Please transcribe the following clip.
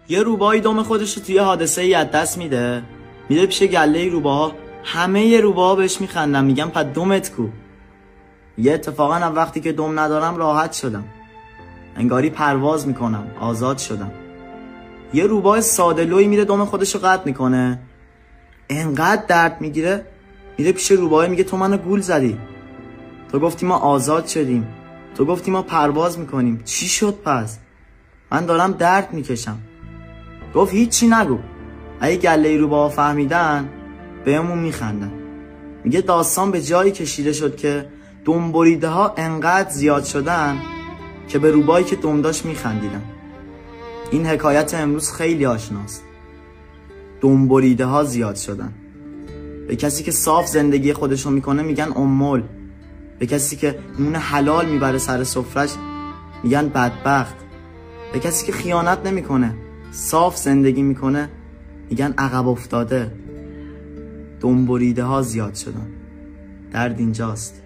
یه روباهی دم خودش رو توی حادثه ای از دست میده، میره پیش گله روباها. همه روباها بهش میخندن، میگن پس دمت کو. یه اتفاقا وقتی که دم ندارم راحت شدم، انگاری پرواز میکنم، آزاد شدم. یه روباه ساده لوی میره دم خودش رو قطع میکنه، انقدر درد میگیره، میره پیش روباه میگه تو منو گول زدی، تو گفتی ما آزاد شدیم، تو گفتی ما پرواز میکنیم، چی شد پس؟ من دارم درد میکشم. گفت هیچی نگو، اگه گله روباه فهمیدن بهمون میخندن. میگه داستان به جایی کشیده شد که دم بریده ها انقدر زیاد شدن که به روباهی که دم داشت میخندیدن. این حکایت امروز خیلی آشناست. دم بریده ها زیاد شدن. به کسی که صاف زندگی خودشو میکنه میگن امول. به کسی که نون حلال میبره سر سفرش میگن بدبخت. به کسی که خیانت نمیکنه، صاف زندگی میکنه، میگن عقب افتاده. دم بریده ها زیاد شدن. درد اینجاست.